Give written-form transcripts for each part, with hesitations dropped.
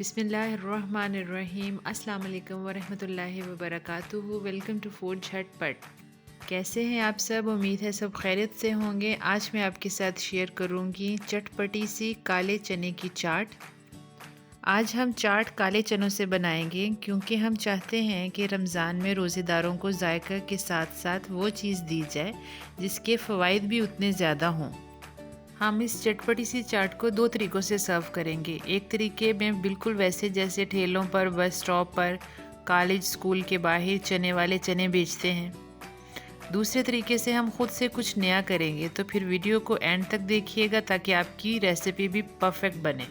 बिस्मिल्लाहिर्रहमानिर्रहीम। अस्सलाम वालेकुम वरहमतुल्लाहि वबरकातुहू। वेलकम टू फूड झटपट। कैसे हैं आप सब? उम्मीद है सब खैरियत से होंगे। आज मैं आपके साथ शेयर करूंगी चटपटी सी काले चने की चाट। आज हम चाट काले चनों से बनाएंगे क्योंकि हम चाहते हैं कि रमज़ान में रोज़ेदारों को जायका के साथ साथ वो चीज़ दी जाए जिसके फ़वाइद भी उतने ज़्यादा हों। हम इस चटपटी सी चाट को दो तरीक़ों से सर्व करेंगे। एक तरीके में बिल्कुल वैसे जैसे ठेलों पर, बस स्टॉप पर, कॉलेज स्कूल के बाहर चने वाले चने बेचते हैं। दूसरे तरीके से हम खुद से कुछ नया करेंगे, तो फिर वीडियो को एंड तक देखिएगा ताकि आपकी रेसिपी भी परफेक्ट बने।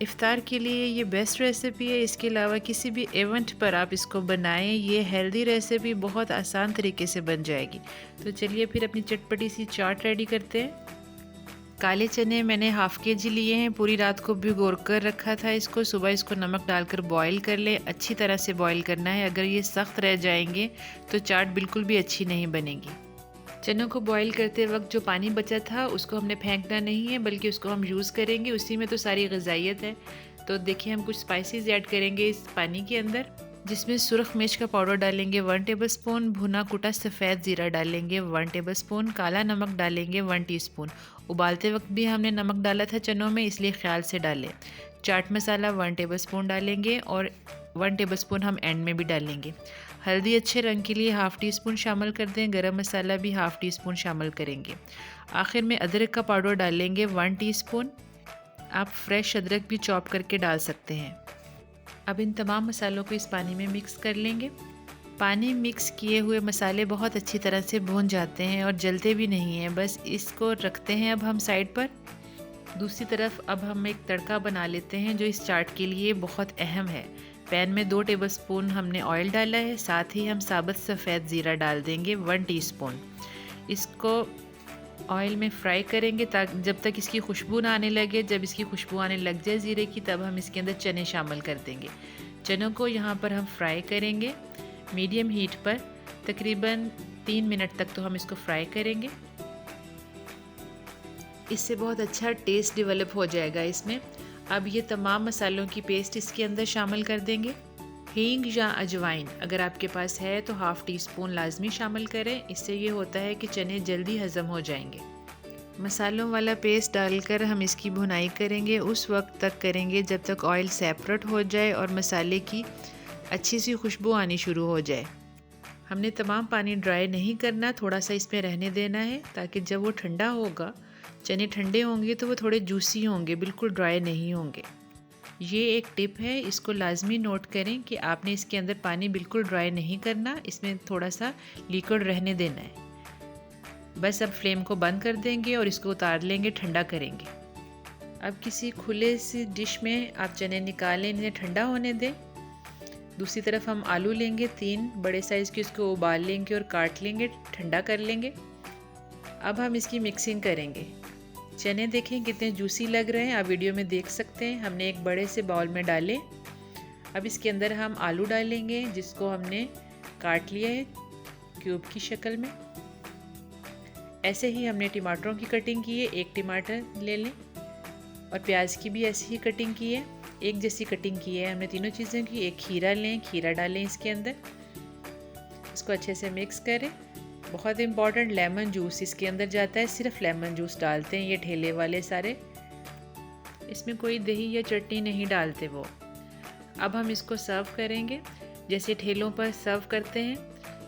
इफ्तार के लिए ये बेस्ट रेसिपी है। इसके अलावा किसी भी इवेंट पर आप इसको बनाएं। ये हेल्दी रेसिपी बहुत आसान तरीके से बन जाएगी। तो चलिए फिर अपनी चटपटी सी चाट रेडी करते हैं। काले चने मैंने हाफ़ केजी लिए हैं। पूरी रात को भिगो कर रखा था इसको। सुबह इसको नमक डालकर बॉईल कर ले। अच्छी तरह से बॉईल करना है। अगर ये सख्त रह जाएंगे तो चाट बिल्कुल भी अच्छी नहीं बनेगी। चनों को बॉईल करते वक्त जो पानी बचा था उसको हमने फेंकना नहीं है, बल्कि उसको हम यूज़ करेंगे। उसी में तो सारी ग़िज़ाइयत है। तो देखिए, हम कुछ स्पाइसेस ऐड करेंगे इस पानी के अंदर, जिसमें सुरख मिर्च का पाउडर डालेंगे 1 टेबलस्पून, भुना कुटा सफ़ेद ज़ीरा डालेंगे 1 टेबलस्पून, काला नमक डालेंगे 1 टीस्पून। उबालते वक्त भी हमने नमक डाला था चनों में, इसलिए ख्याल से डालें। चाट मसाला 1 टेबलस्पून डालेंगे और 1 टेबलस्पून हम एंड में भी डालेंगे। हल्दी अच्छे रंग के लिए हाफ़ टी स्पून शामिल कर दें। गरम मसाला भी हाफ़ टी स्पून शामिल करेंगे। आखिर में अदरक का पाउडर डालेंगे 1 टीस्पून। आप फ्रेश अदरक भी चॉप करके डाल सकते हैं। अब इन तमाम मसालों को इस पानी में मिक्स कर लेंगे। पानी मिक्स किए हुए मसाले बहुत अच्छी तरह से भून जाते हैं और जलते भी नहीं हैं। बस इसको रखते हैं अब हम साइड पर। दूसरी तरफ अब हम एक तड़का बना लेते हैं जो इस चाट के लिए बहुत अहम है। पैन में 2 टेबलस्पून हमने ऑयल डाला है। साथ ही हम साबुत सफ़ेद ज़ीरा डाल देंगे 1 टीस्पून। इसको ऑयल में फ्राई करेंगे ताकि जब तक इसकी खुशबू ना आने लगे। जब इसकी खुशबू आने लग जाए ज़ीरे की, तब हम इसके अंदर चने शामिल कर देंगे। चनों को यहाँ पर हम फ्राई करेंगे मीडियम हीट पर। तकरीबन 3 मिनट तक तो हम इसको फ्राई करेंगे। इससे बहुत अच्छा टेस्ट डेवलप हो जाएगा इसमें। अब ये तमाम मसालों की पेस्ट इसके अंदर शामिल कर देंगे। हींग या अजवाइन अगर आपके पास है तो हाफ़ टी स्पून लाजमी शामिल करें। इससे ये होता है कि चने जल्दी हज़म हो जाएंगे। मसालों वाला पेस्ट डालकर हम इसकी भुनाई करेंगे। उस वक्त तक करेंगे जब तक ऑयल सेपरेट हो जाए और मसाले की अच्छी सी खुशबू आनी शुरू हो जाए। हमने तमाम पानी ड्राई नहीं करना, थोड़ा सा इसमें रहने देना है ताकि जब वो ठंडा होगा, चने ठंडे होंगे तो वो थोड़े जूसी होंगे, बिल्कुल ड्राई नहीं होंगे। ये एक टिप है, इसको लाजमी नोट करें कि आपने इसके अंदर पानी बिल्कुल ड्राई नहीं करना, इसमें थोड़ा सा लिक्विड रहने देना है। बस अब फ्लेम को बंद कर देंगे और इसको उतार लेंगे, ठंडा करेंगे। अब किसी खुले सी डिश में आप चने निकालें, इन्हें ठंडा होने दें। दूसरी तरफ हम आलू लेंगे 3 बड़े साइज़ के, उसको उबाल लेंगे और काट लेंगे, ठंडा कर लेंगे। अब हम इसकी मिक्सिंग करेंगे। चने देखें कितने जूसी लग रहे हैं, आप वीडियो में देख सकते हैं। हमने एक बड़े से बाउल में डाले। अब इसके अंदर हम आलू डालेंगे जिसको हमने काट लिया है क्यूब की शक्ल में। ऐसे ही हमने टमाटरों की कटिंग की है, 1 टमाटर ले लें और प्याज की भी ऐसी ही कटिंग की है, एक जैसी कटिंग की है हमने तीनों चीज़ों की। एक खीरा लें, खीरा डालें इसके अंदर, इसको अच्छे से मिक्स करें। बहुत इम्पॉर्टेंट, लेमन जूस इसके अंदर जाता है, सिर्फ लेमन जूस डालते हैं ये ठेले वाले सारे, इसमें कोई दही या चटनी नहीं डालते वो। अब हम इसको सर्व करेंगे जैसे ठेलों पर सर्व करते हैं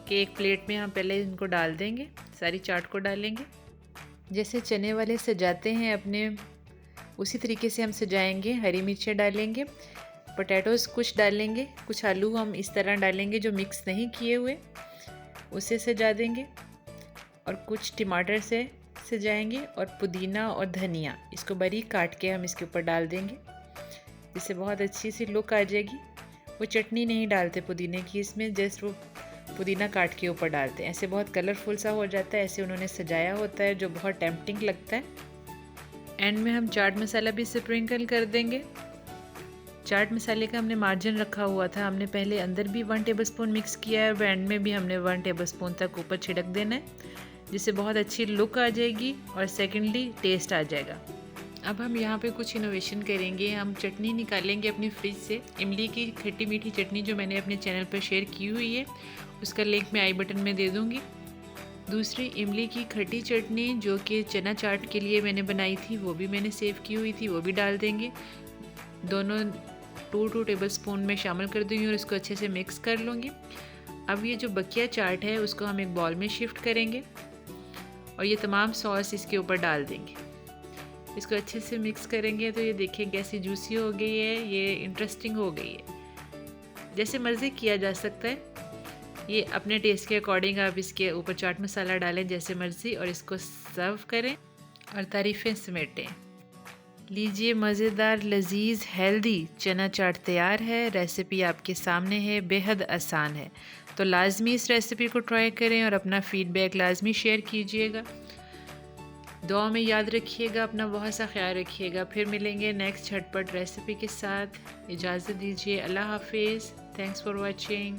कि एक प्लेट में हम पहले इनको डाल देंगे, सारी चाट को डालेंगे। जैसे चने वाले सजाते हैं अपने, उसी तरीके से हम सजाएंगे। हरी मिर्चें डालेंगे, पोटैटोज़ कुछ डालेंगे, कुछ आलू हम इस तरह डालेंगे जो मिक्स नहीं किए हुए, उसे सजा देंगे और कुछ टमाटर से सजाएंगे और पुदीना और धनिया इसको बारीक काट के हम इसके ऊपर डाल देंगे, जिससे बहुत अच्छी सी लुक आ जाएगी। वो चटनी नहीं डालते पुदीने की इसमें, जस्ट वो पुदीना काट के ऊपर डालते हैं। ऐसे बहुत कलरफुल सा हो जाता है, ऐसे उन्होंने सजाया होता है जो बहुत टेम्पटिंग लगता है। एंड में हम चाट मसाला भी स्प्रिंकल कर देंगे। चाट मसाले का हमने मार्जिन रखा हुआ था, हमने पहले अंदर भी 1 टेबलस्पून मिक्स किया है और एंड में भी हमने 1 टेबलस्पून तक ऊपर छिड़क देना है, जिससे बहुत अच्छी लुक आ जाएगी और सेकेंडली टेस्ट आ जाएगा। अब हम यहाँ पे कुछ इनोवेशन करेंगे। हम चटनी निकालेंगे अपनी फ्रिज से। इमली की खट्टी मीठी चटनी जो मैंने अपने चैनल पर शेयर की हुई है, उसका लिंक मैं आई बटन में दे दूँगी। दूसरी इमली की खट्टी चटनी जो कि चना चाट के लिए मैंने बनाई थी, वो भी मैंने सेव की हुई थी, वो भी डाल देंगे। दोनों 2 टेबल स्पून में शामिल कर दूँगी और इसको अच्छे से मिक्स कर लूँगी। अब ये जो बकिया चाट है उसको हम एक बॉल में शिफ्ट करेंगे और ये तमाम सॉस इसके ऊपर डाल देंगे। इसको अच्छे से मिक्स करेंगे तो ये देखें कैसी जूसी हो गई है, ये इंटरेस्टिंग हो गई है। जैसे मर्ज़ी किया जा सकता है, ये अपने टेस्ट के अकॉर्डिंग आप इसके ऊपर चाट मसाला डालें जैसे मर्ज़ी और इसको सर्व करें और तारीफ़ें समेटें। लीजिए, मज़ेदार लजीज हेल्दी चना चाट तैयार है। रेसिपी आपके सामने है, बेहद आसान है। तो लाजमी इस रेसिपी को ट्राई करें और अपना फ़ीडबैक लाजमी शेयर कीजिएगा। दुआ में याद रखिएगा, अपना बहुत सा ख्याल रखिएगा। फिर मिलेंगे नेक्स्ट झटपट रेसिपी के साथ। इजाज़त दीजिए, अल्लाह हाफिज़। Thanks for watching.